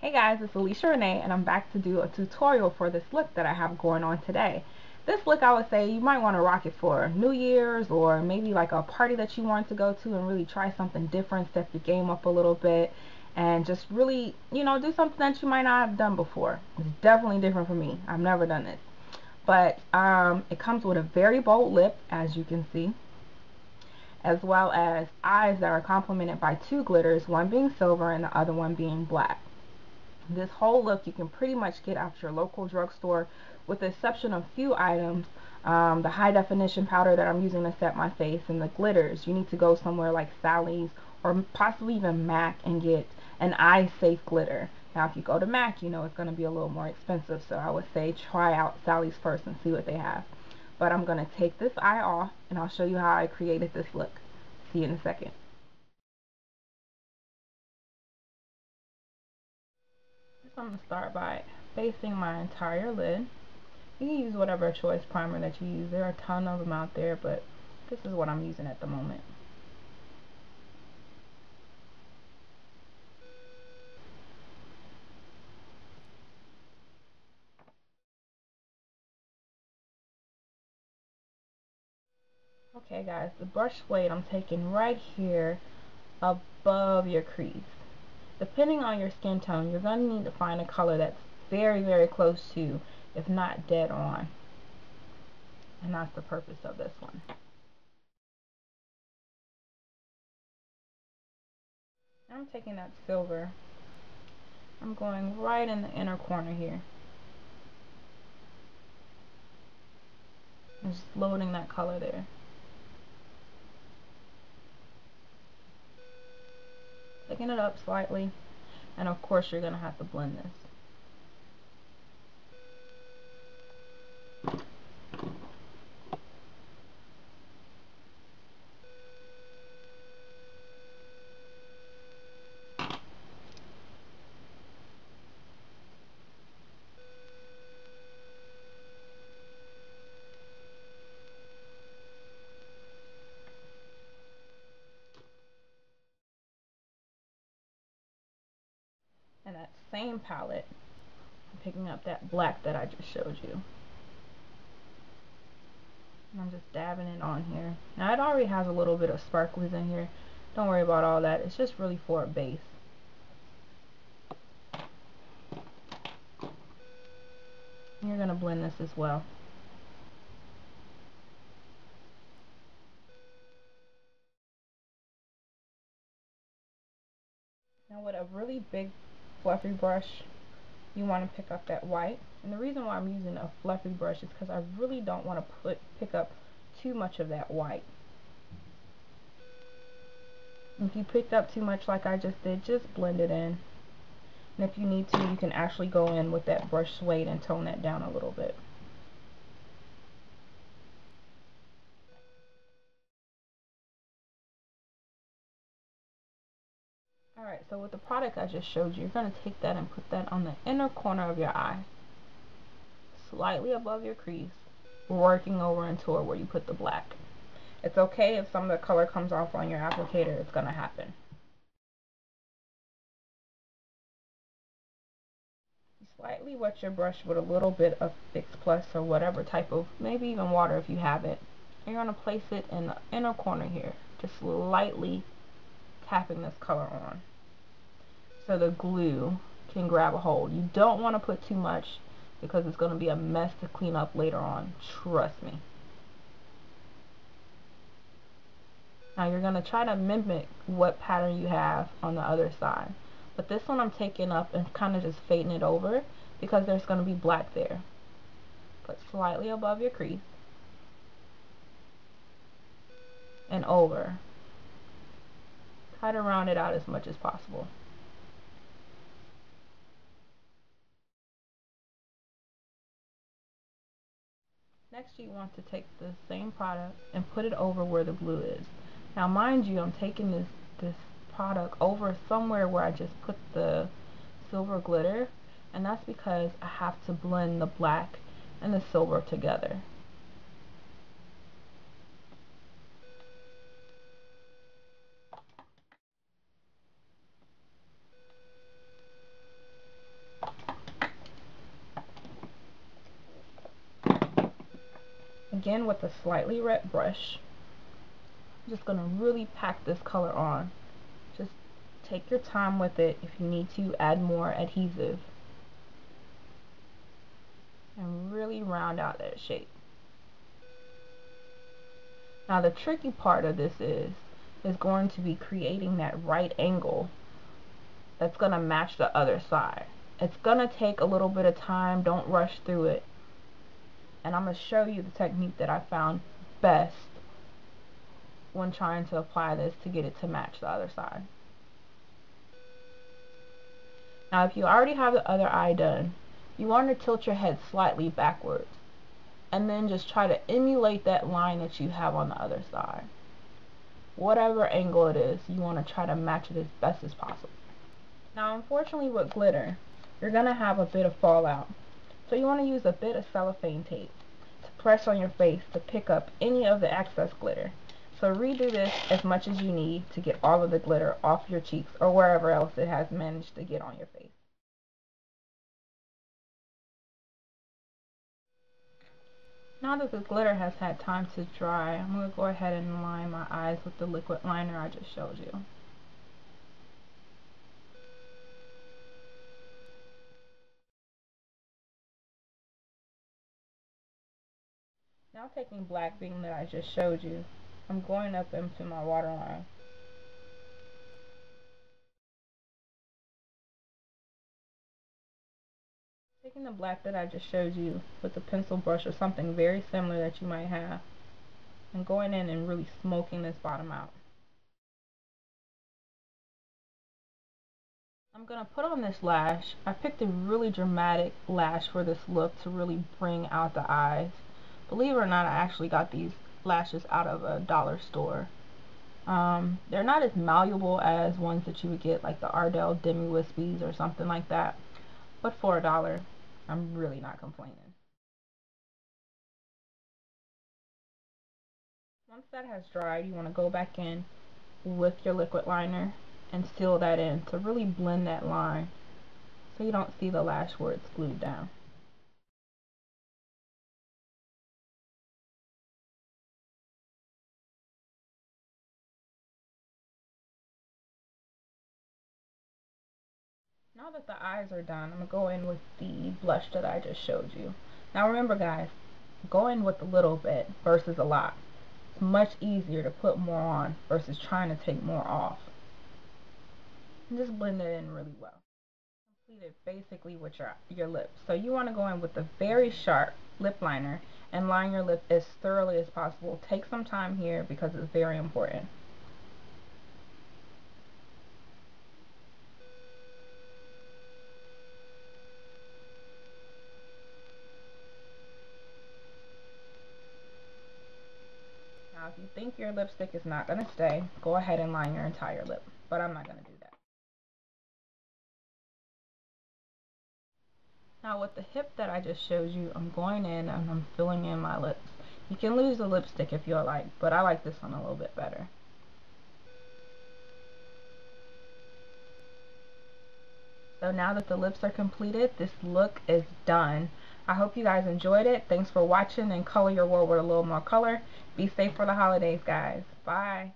Hey guys, it's Alicia Renee and I'm back to do a tutorial for this look that I have going on today. This look, I would say you might want to rock it for New Year's or maybe like a party that you want to go to and really try something different, step your game up a little bit and just really, do something that you might not have done before. It's definitely different for me. I've never done this. But it comes with a very bold lip, as you can see, as well as eyes that are complemented by two glitters, one being silver and the other one being black. This whole look you can pretty much get at your local drugstore with the exception of a few items. The high definition powder that I'm using to set my face and the glitters, you need to go somewhere like Sally's or possibly even MAC and get an eye safe glitter. Now if you go to MAC, it's going to be a little more expensive, so I would say try out Sally's first and see what they have. But I'm going to take this eye off and I'll show you how I created this look. See you in a second. So I'm going to start by basting my entire lid. You can use whatever choice primer that you use. There are a ton of them out there, but this is what I'm using at the moment. Okay guys, the brush blade I'm taking right here above your crease. Depending on your skin tone, you're going to need to find a color that's very, very close to, if not dead on. And that's the purpose of this one. I'm taking that silver. I'm going right in the inner corner here. I'm just loading that color there. Picking it up slightly. And of course you're going to have to blend this. And that same palette, I'm picking up that black that I just showed you. And I'm just dabbing it on here. Now it already has a little bit of sparkles in here. Don't worry about all that. It's just really for a base. And you're going to blend this as well. Now with a really big fluffy brush, you want to pick up that white. And the reason why I'm using a fluffy brush is because I really don't want to pick up too much of that white. If you picked up too much like I just did, just blend it in. And if you need to, you can actually go in with that brush Suede and tone that down a little bit. Alright, so with the product I just showed you, you're going to take that and put that on the inner corner of your eye. Slightly above your crease, working over into where you put the black. It's okay if some of the color comes off on your applicator, it's going to happen. You slightly wet your brush with a little bit of Fix Plus or whatever type of, maybe even water if you have it. And you're going to place it in the inner corner here, just lightly tapping this color on so the glue can grab a hold. You don't want to put too much because it's going to be a mess to clean up later on. Trust me. Now you're going to try to mimic what pattern you have on the other side. But this one I'm taking up and kind of just fading it over because there's going to be black there. Put slightly above your crease and over. Try to round it out as much as possible. Next you want to take the same product and put it over where the blue is. Now mind you, I'm taking this product over somewhere where I just put the silver glitter, and that's because I have to blend the black and the silver together. begin with a slightly wet brush. I'm just going to really pack this color on. Just take your time with it. If you need to, add more adhesive. And really round out that shape. Now the tricky part of this is going to be creating that right angle that's going to match the other side. It's going to take a little bit of time. Don't rush through it. And I'm going to show you the technique that I found best when trying to apply this to get it to match the other side. Now if you already have the other eye done, you want to tilt your head slightly backwards and then just try to emulate that line that you have on the other side. Whatever angle it is, you want to try to match it as best as possible. Now unfortunately with glitter, you're going to have a bit of fallout. So you want to use a bit of cellophane tape to press on your face to pick up any of the excess glitter. So redo this as much as you need to get all of the glitter off your cheeks or wherever else it has managed to get on your face. Now that the glitter has had time to dry, I'm going to go ahead and line my eyes with the liquid liner I just showed you. Now taking black bean that I just showed you, I'm going up into my waterline. Taking the black that I just showed you with a pencil brush or something very similar that you might have, and going in and really smoking this bottom out. I'm going to put on this lash. I picked a really dramatic lash for this look to really bring out the eyes. Believe it or not, I actually got these lashes out of a dollar store. They're not as malleable as ones that you would get like the Ardell Demi Wispies or something like that, but for $1, I'm really not complaining. Once that has dried, you want to go back in with your liquid liner and seal that in to really blend that line so you don't see the lash where it's glued down. Now that the eyes are done, I'm going to go in with the blush that I just showed you. Now remember guys, go in with a little bit versus a lot. It's much easier to put more on versus trying to take more off. And just blend it in really well. Complete it basically with your lips. So you want to go in with a very sharp lip liner and line your lip as thoroughly as possible. Take some time here because it's very important. Now if you think your lipstick is not going to stay, go ahead and line your entire lip, but I'm not going to do that. Now with the hip that I just showed you, I'm going in and I'm filling in my lips. You can lose the lipstick if you like, but I like this one a little bit better. So now that the lips are completed, this look is done. I hope you guys enjoyed it. Thanks for watching, and color your world with a little more color. Be safe for the holidays, guys. Bye.